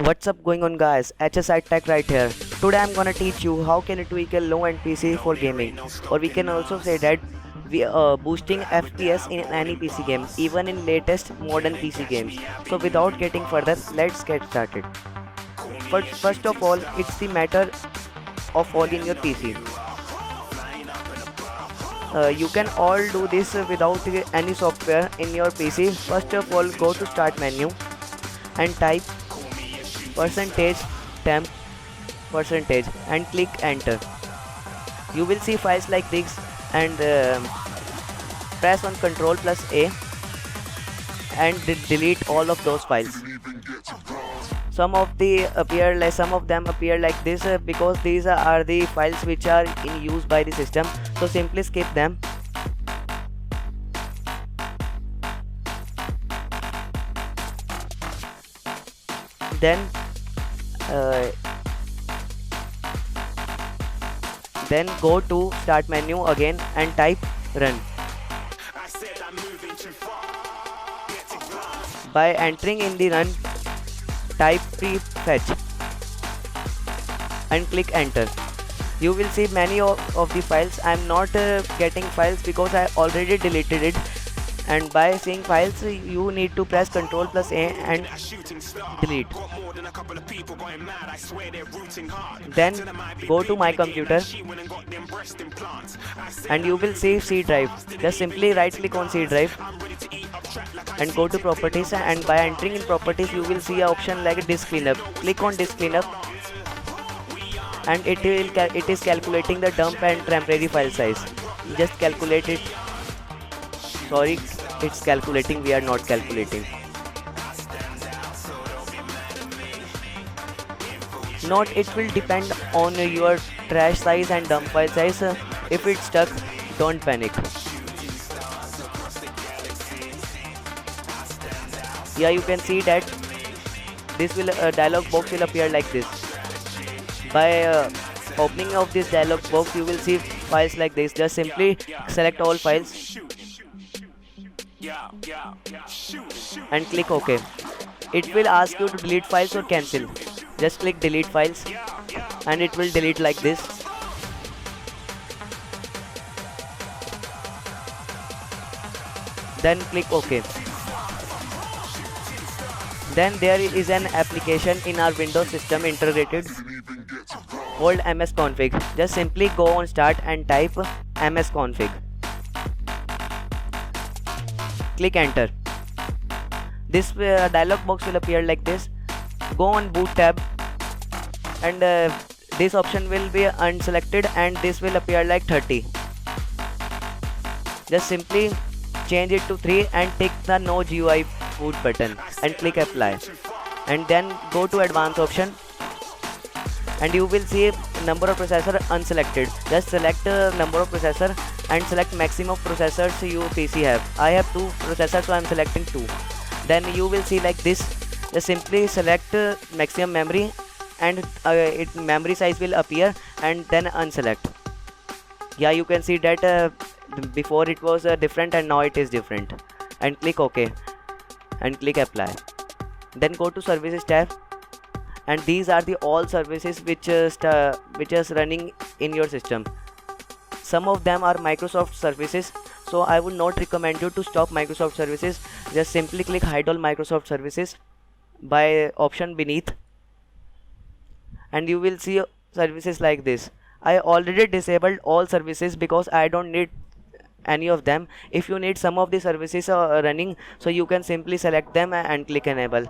What's up going on guys, HSI Tech right here. Today I'm gonna teach you how can you tweak a low-end PC for gaming, or we can also say that we boosting FPS in any PC game, even in latest modern PC games. So without getting further, let's get started. First of all, it's the matter of following your PC. You can all do this without any software in your PC. First of all, go to start menu and type percentage temp percentage and click enter. You will see files like this and press on Ctrl plus A and delete all of those files. Some of them appear like this because these are the files which are in use by the system, so simply skip them. Then go to start menu again and type run. By entering in the run, type prefetch and click enter. You will see many of the files. I am not getting files because I already deleted it, and by seeing files you need to press Ctrl plus A and delete. Then go to my computer and you will see C drive. Just simply right click on C drive and go to properties, and by entering in properties you will see an option like disk cleanup. Click on disk cleanup and it is calculating the dump and temporary file size. Just calculate it. Sorry, it's calculating, we are not calculating. It will depend on your trash size and dump file size. If it's stuck, don't panic. Yeah, you can see that this dialog box will appear like this. By opening of this dialog box, you will see files like this. Just simply select all files and click OK. It will ask you to delete files or cancel. Just click delete files and it will delete like this. Then click OK. Then there is an application in our Windows system integrated called msconfig. Just simply go on start and type msconfig. Click enter. This dialog box will appear like this. Go on boot tab and this option will be unselected and this will appear like 30. Just simply change it to 3 and tick the no GUI boot button and click apply, and then go to advanced option and you will see number of processor unselected. Just select number of processor and select maximum processors your PC have. I have 2 processors, so I am selecting 2. Then you will see like this. Just simply select maximum memory and memory size will appear, and then unselect. Yeah, you can see that before it was different and now it is different, and click OK and click apply. Then go to services tab, and these are the all services which is running in your system. Some of them are Microsoft services, so I would not recommend you to stop Microsoft services. Just simply click hide all Microsoft services by option beneath, and you will see services like this. I already disabled all services because I don't need any of them. If you need some of the services running, so you can simply select them and click enable,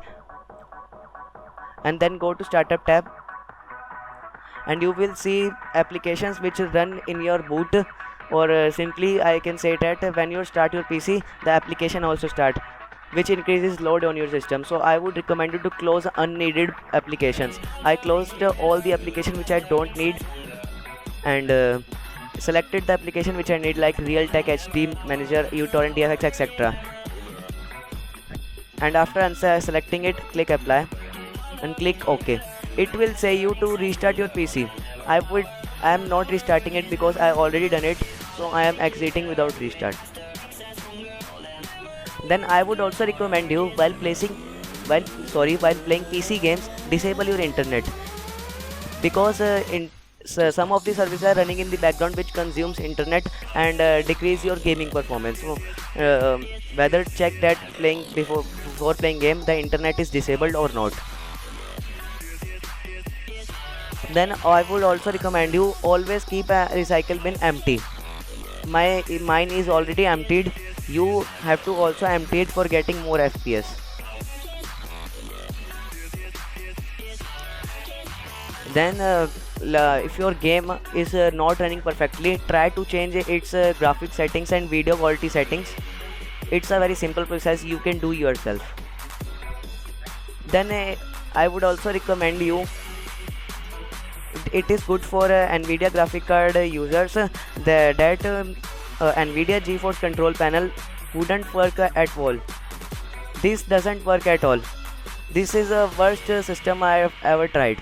and then go to startup tab and you will see applications which run in your boot, or simply I can say that when you start your PC, the application also start, which increases load on your system. So I would recommend you to close unneeded applications. I closed all the applications which I don't need and selected the application which I need, like Realtek, HD Manager, uTorrent, DFX, etc. And after selecting it, click apply and click OK. It will say you to restart your PC. I am not restarting it because I already done it, so I am exiting without restart. Then I would also recommend you, while placing while playing PC games, disable your internet, because some of the services are running in the background which consumes internet and decrease your gaming performance. So whether check that before playing game the internet is disabled or not. Then I would also recommend you always keep a recycle bin empty. Mine is already emptied. You have to also empty it for getting more FPS. Then if your game is not running perfectly, try to change its graphic settings and video quality settings. It's a very simple process you can do yourself. Then I would also recommend you, it is good for Nvidia graphic card users, that Nvidia GeForce control panel wouldn't work at all. This doesn't work at all. This is the worst system I have ever tried.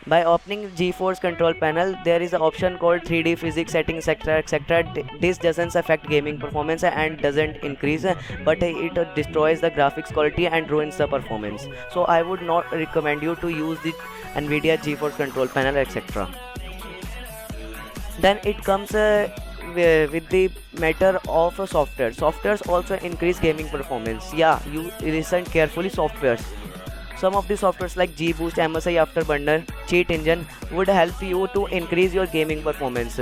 By opening GeForce control panel, there is an option called 3D physics settings, etc, etc. This doesn't affect gaming performance and doesn't increase, but it destroys the graphics quality and ruins the performance. So I would not recommend you to use the Nvidia GeForce control panel, etc. Then it comes with the matter of software. Softwares also increase gaming performance. Yeah, you listen carefully. Softwares. Some of the softwares like GBoost, MSI Afterburner, Cheat Engine would help you to increase your gaming performance.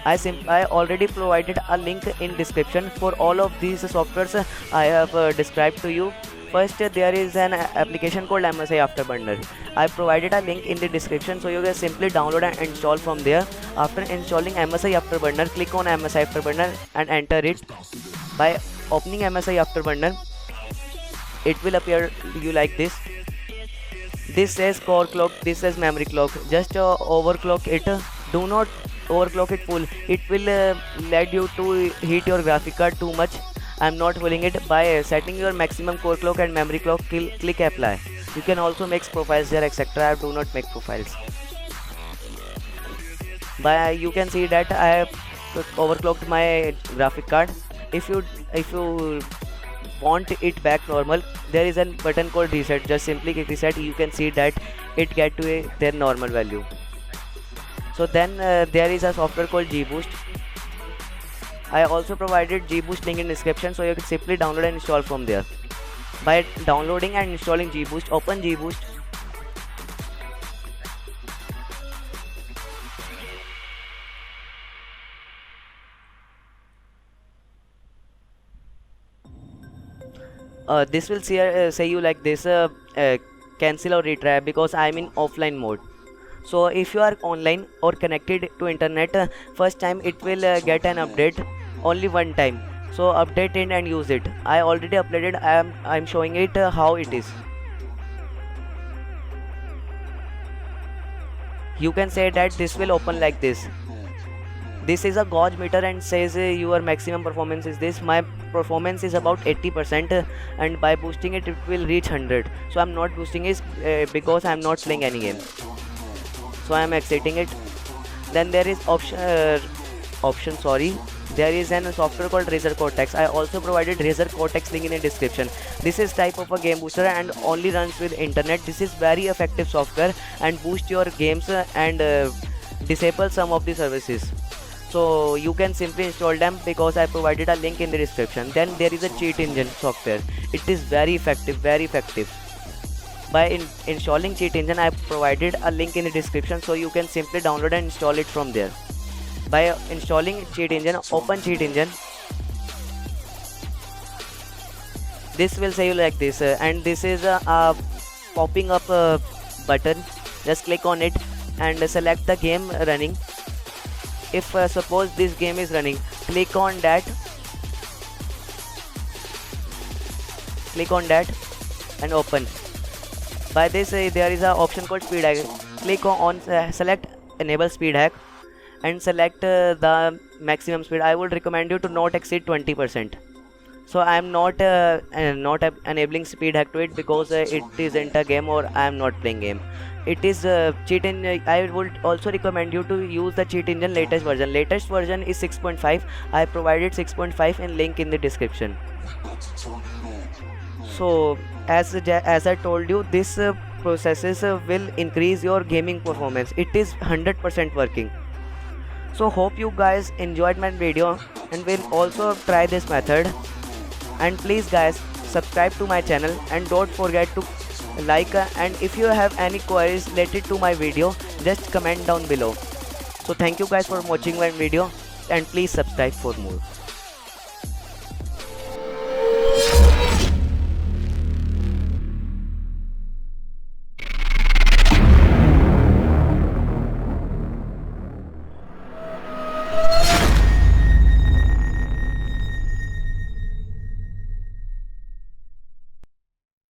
I already provided a link in description for all of these softwares I have described to you. First, there is an application called MSI Afterburner. I provided a link in the description, so you can simply download and install from there. After installing MSI Afterburner, click on MSI Afterburner and enter it. By opening MSI Afterburner, it will appear you like this. This says core clock, this says memory clock. Just overclock it. Do not overclock it full. It will lead you to heat your graphic card too much. I'm not willing it. By setting your maximum core clock and memory clock, click apply. You can also make profiles there, etc. I do not make profiles. You can see that I have overclocked my graphic card. If you want it back normal, there is a button called reset. Just simply click reset. You can see that it get to their normal value. So then there is a software called GBoost. I also provided GBoost link in description, so you can simply download and install from there. By downloading and installing GBoost, open GBoost. This will say you like this, cancel or retry, because I'm in offline mode. So if you are online or connected to internet, first time it will get an update only one time. So update it and use it. I already uploaded. I'm showing it how it is. You can say that this will open like this. This is a gauge meter and says your maximum performance is this. My performance is about 80%, and by boosting it, it will reach 100. So I'm not boosting it because I'm not playing any game. So I'm exiting it. Then there is there is a software called Razer Cortex. I also provided Razer Cortex link in the description. This is type of a game booster and only runs with internet. This is very effective software and boost your games and disable some of the services. So you can simply install them because I provided a link in the description. Then there is a Cheat Engine software. It is very effective, very effective. By installing Cheat Engine, I provided a link in the description, so you can simply download and install it from there. By installing Cheat Engine, open Cheat Engine. This will say you like this, and this is a popping up button. Just click on it and select the game running. If suppose this game is running, click on that and open. By this there is an option called speed hack. Click on select enable speed hack and select the maximum speed. I would recommend you to not exceed 20%. So I am not enabling speed hack to it because it isn't a game or I am not playing game. It is Cheat Engine. I would also recommend you to use the Cheat Engine latest version. Latest version is 6.5. I provided 6.5 in link in the description. So as I told you, this processes will increase your gaming performance. It is 100% working. So hope you guys enjoyed my video and will also try this method. And please guys, subscribe to my channel and don't forget to like, and if you have any queries related to my video, just comment down below. So thank you guys for watching my video, and please subscribe for more.